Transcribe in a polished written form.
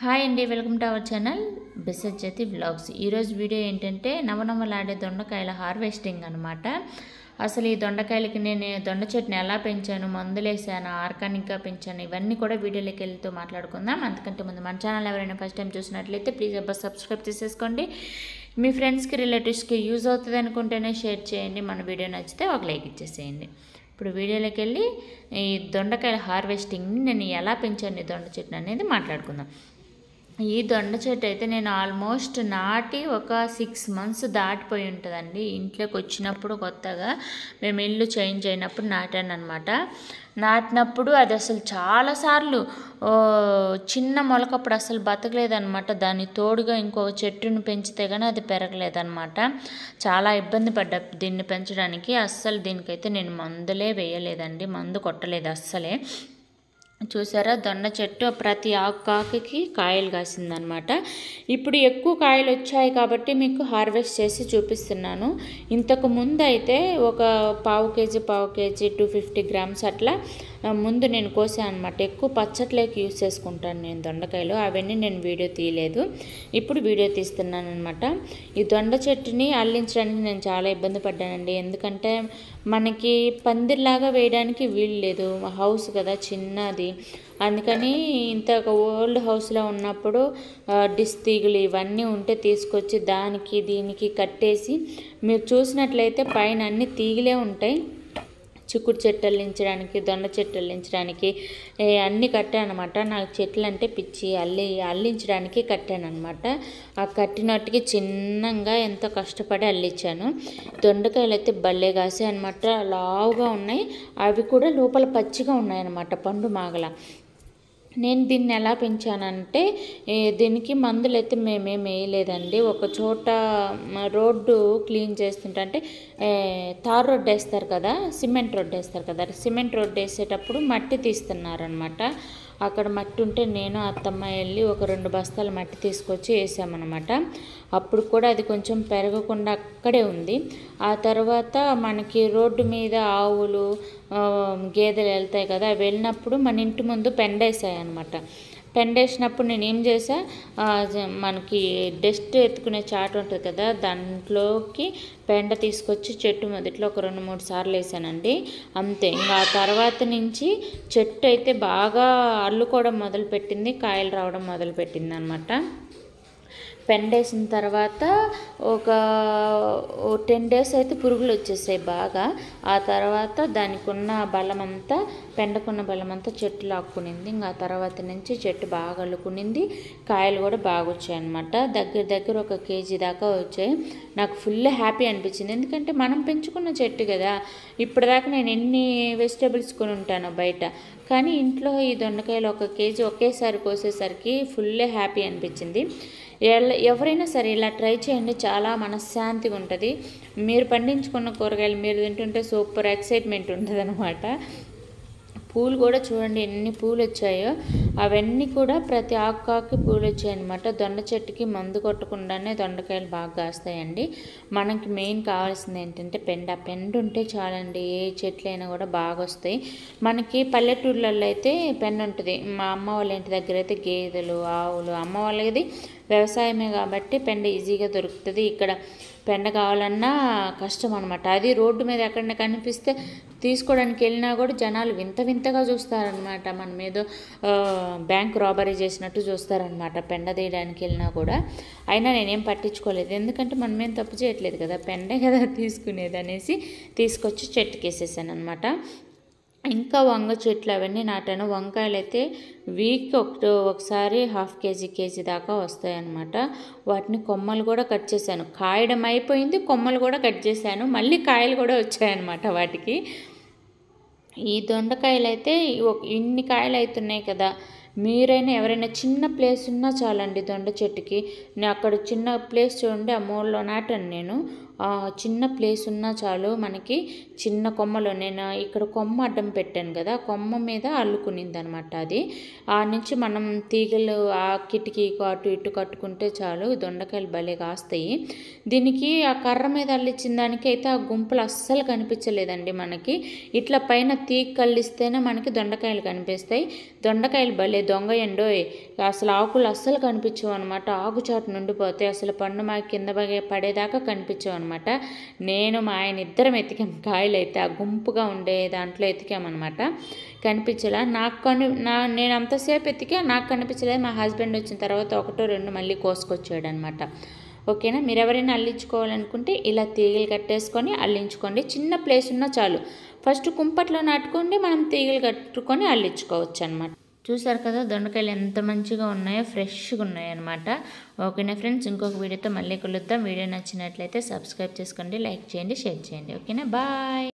Hi అండి, welcome to our channel Besajjati vlogs. ఈరోజు video ఏంటంటే నవనవలాడే దొండకాయల హార్వెస్టింగ్ అనమాట. అసలు ఈ దొండకాయలకి నేను దొండ చెట్టుని ఎలా పెంచాను, మందులేసాను, ఆర్గానిక్గా పెంచాను, ఇవన్నీ కూడా వీడియోలోకి వెళ్తూ మాట్లాడుకుందాం. అంతకంటే ముందు మన ఛానల్ ఎవరైనా ఫస్ట్ టైం చూసినట్లయితే ప్లీజ్ సబ్స్క్రైబ్ చేసేసుకోండి. మీ ఫ్రెండ్స్కి రిలేటివ్స్కి యూజ్ అవుతుంది అనుకుంటేనే షేర్ చేయండి. మన వీడియో నచ్చితే ఒక లైక్ ఇచ్చేసేయండి. ఇప్పుడు వీడియోలోకి వెళ్ళి ఈ దొండకాయల హార్వెస్టింగ్ని నేను ఎలా పెంచాను, ఈ దొండ చెట్టుని అనేది మాట్లాడుకుందాం. ఈ దొండ చెట్టు అయితే నేను ఆల్మోస్ట్ నాటి ఒక 6 months దాటిపోయి ఉంటుందండి. ఇంట్లోకి వచ్చినప్పుడు కొత్తగా మేము ఇల్లు చేంజ్ అయినప్పుడు నాటాను అనమాట. నాటినప్పుడు అది అసలు చాలాసార్లు చిన్న మొలకప్పుడు అసలు బతకలేదనమాట. దాన్ని తోడుగా ఇంకో చెట్టును పెంచితే కానీ అది పెరగలేదనమాట. చాలా ఇబ్బంది పడ్డా దీన్ని పెంచడానికి. అస్సలు దీనికైతే నేను మందులే వేయలేదండి, మందు కొట్టలేదు అస్సలే. చూసారా, దొండ చెట్టు ప్రతి ఆకుకి కాయలు కాసిందనమాట. ఇప్పుడు ఎక్కువ కాయలు వచ్చాయి కాబట్టి మీకు హార్వెస్ట్ చేసి చూపిస్తున్నాను. ఇంతకు ముందు అయితే ఒక పావు కేజీ 250 grams అట్లా ముందు నేను కోసాను అనమాట. ఎక్కువ పచ్చట్లేకి యూజ్ చేసుకుంటాను నేను దొండకాయలు, అవన్నీ నేను వీడియో తీయలేదు. ఇప్పుడు వీడియో తీస్తున్నాను అనమాట. ఈ దొండ చెట్టుని అల్లించడానికి నేను చాలా ఇబ్బంది పడ్డానండి. ఎందుకంటే మనకి పందిర్లాగా వేయడానికి వీలు లేదు, హౌస్ కదా చిన్నది. అందుకని ఇంత ఓల్డ్ హౌస్లో ఉన్నప్పుడు డిస్ తీగులు ఇవన్నీ ఉంటే తీసుకొచ్చి దానికి దీనికి కట్టేసి, మీరు చూసినట్లయితే పైన అన్ని తీగలే ఉంటాయి. చిక్కుడు చెట్టు అల్లించడానికి, దొండ చెట్టు అల్లించడానికి అన్నీ కట్టానమాట. నాకు చెట్లు అంటే పిచ్చి, అల్లించడానికి కట్టానమాట. ఆ కట్టినట్టుకి చిన్నగా ఎంతో కష్టపడి అల్లించాను. దొండకాయలు అయితే భలే కాసాయి అనమాట, లావుగా ఉన్నాయి. అవి కూడా లోపల పచ్చిగా ఉన్నాయన్నమాట, పండు మాగల. నేను దీన్ని ఎలా పెంచానంటే దీనికి మందులు అయితే మేమేం వేయలేదండి. ఒక చోట రోడ్డు క్లీన్ చేస్తుంటే, అంటే తార్ రోడ్డు వేస్తారు కదా, సిమెంట్ రోడ్డు వేస్తారు కదా, సిమెంట్ రోడ్డు వేసేటప్పుడు మట్టి తీస్తున్నారనమాట. అక్కడ మట్టి ఉంటే నేను అత్తమ్మ వెళ్ళి ఒక 2 బస్తాల మట్టి తీసుకొచ్చి వేసామన్నమాట. అప్పుడు కూడా అది కొంచెం పెరగకుండా అక్కడే ఉంది. ఆ తర్వాత మనకి రోడ్డు మీద ఆవులు గేదెలు వెళ్తాయి కదా, అవి వెళ్ళినప్పుడు మన ఇంటి ముందు పెండేసాయి అనమాట. పెండేసినప్పుడు నేను ఏం చేసా, మనకి డస్ట్ ఎత్తుకునే చాటు ఉంటుంది కదా, దాంట్లోకి పెండ తీసుకొచ్చి చెట్టు మొదట్లో ఒక 2-3 సార్లు వేసానండి, అంతే. ఇంకా ఆ తర్వాత నుంచి చెట్టు అయితే బాగా అల్లుకోవడం మొదలుపెట్టింది, కాయలు రావడం మొదలుపెట్టింది అనమాట. పెండేసిన తర్వాత ఒక 10 days అయితే పురుగులు వచ్చేసాయి బాగా. ఆ తర్వాత దానికి ఉన్న బలమంతా, పెండకున్న బలమంతా చెట్టు లాక్కునింది. ఇంకా ఆ తర్వాత నుంచి చెట్టు బాగా అల్లుకునింది, కాయలు కూడా బాగా వచ్చాయి అనమాట. దగ్గర ఒక కేజీ దాకా వచ్చాయి. నాకు ఫుల్ హ్యాపీ అనిపించింది, ఎందుకంటే మనం పెంచుకున్న చెట్టు కదా. ఇప్పటిదాకా నేను ఎన్ని వెజిటేబుల్స్ కొని ఉంటాను బయట, కానీ ఇంట్లో ఈ దొండకాయలు 1 కేజీ ఒకేసారి కోసేసరికి ఫుల్ హ్యాపీ అనిపించింది. ఎవరైనా సరే ఇలా ట్రై చేయండి, చాలా మనశ్శాంతిగా ఉంటుంది. మీరు పండించుకున్న కూరగాయలు మీరు తింటుంటే సూపర్ ఎక్సైట్మెంట్ ఉంటుంది అనమాట. పూలు కూడా చూడండి ఎన్ని పూలు వచ్చాయో, అవన్నీ కూడా ప్రతి ఆకుకి పూలు వచ్చాయన్నమాట. దొండ చెట్టుకి మందు కొట్టకుండానే దొండకాయలు బాగా కాస్తాయండి. మనకి మెయిన్ కావాల్సింది ఏంటంటే పెండ ఉంటే చాలండి, ఏ చెట్లైనా కూడా బాగా వస్తాయి. మనకి పల్లెటూర్లలో అయితే పెండ ఉంటుంది. మా అమ్మ వాళ్ళ ఇంటి దగ్గర అయితే గేదెలు, ఆవులు, అమ్మ వాళ్ళది వ్యవసాయమే కాబట్టి పెండ ఈజీగా దొరుకుతుంది. ఇక్కడ పెండ కావాలన్నా కష్టం అనమాట. అది రోడ్డు మీద ఎక్కడైనా కనిపిస్తే తీసుకోవడానికి వెళ్ళినా కూడా జనాలు వింతగా చూస్తారనమాట. మనం ఏదో బ్యాంక్ రాబరీ చేసినట్టు చూస్తారనమాట పెండ తీయడానికి వెళ్ళినా కూడా. అయినా నేనేం పట్టించుకోలేదు, ఎందుకంటే మనమేం తప్పు చేయట్లేదు కదా, పెండే కదా తీసుకునేది అనేసి తీసుకొచ్చి చెట్టుకి వేసేసాను అనమాట. ఇంకా వంగ చెట్లు అవన్నీ నాటాను. వంకాయలు అయితే వీక్ ఒకసారి 1/2 కేజీ దాకా వస్తాయన్నమాట. వాటిని కొమ్మలు కూడా కట్ చేశాను, కాయడం అయిపోయింది, కొమ్మలు కూడా కట్ చేశాను, మళ్ళీ కాయలు కూడా వచ్చాయన్నమాట వాటికి. ఈ దొండకాయలు అయితే ఇన్ని కాయలు అవుతున్నాయి కదా, మీరైనా ఎవరైనా చిన్న ప్లేస్ ఉన్నా చాలండి దొండ చెట్టుకి. నేను అక్కడ చిన్న ప్లేస్ చూడండి, ఆ మూలలో నాటాను నేను. చిన్న ప్లేస్ ఉన్నా చాలు మనకి చిన్న కొమ్మలో నేను ఇక్కడ కొమ్మ అడ్డం పెట్టాను కదా, కొమ్మ మీద అల్లుకునింది అనమాట. అది ఆ నుంచి మనం తీగలు ఆ కిటికీకు అటు ఇటు కట్టుకుంటే చాలు దొండకాయలు భలే కాస్తాయి. దీనికి ఆ కర్ర మీద అల్లించిన దానికి అయితే ఆ గుంపులు అస్సలు కనిపించలేదండి మనకి. ఇట్లా పైన తీగ కల్లిస్తేనే మనకి దొండకాయలు కనిపిస్తాయి. దొండకాయలు భలే దొంగ ఎండోయ్, అసలు ఆకులు అస్సలు కనిపించవు అనమాట. ఆకుచాటు నుండిపోతాయి, అసలు పండు మా కింద పడేదాకా కనిపించవు అనమాట. నేను మా ఆయన ఇద్దరం ఎతికాం కాయలు అయితే, ఆ గుంపుగా ఉండే దాంట్లో ఎతికామన్నమాట. కనిపించలా నాకు. నేను అంతసేపు ఎతికా, నాకు కనిపించలేదు. మా హస్బెండ్ వచ్చిన తర్వాత ఒకటో రెండు మళ్ళీ కోసుకొచ్చాడు అనమాట. ఓకేనా, మీరు ఎవరైనా అల్లించుకోవాలనుకుంటే ఇలా తీగలు కట్టేసుకొని అల్లించుకోండి. చిన్న ప్లేస్ ఉన్నా చాలు. ఫస్ట్ కుంపట్లో నాటుకోండి, మనం తీగలు కట్టుకొని అల్లించుకోవచ్చు అనమాట. చూసారు కదా దొండకాయలు ఎంత మంచిగా ఉన్నాయో, ఫ్రెష్గా ఉన్నాయి అనమాట. ఓకేనా ఫ్రెండ్స్, ఇంకొక వీడియోతో మళ్ళీ కలుద్దాం. వీడియో నచ్చినట్లయితే సబ్స్క్రైబ్ చేసుకోండి, లైక్ చేయండి, షేర్ చేయండి. ఓకేనా, బాయ్.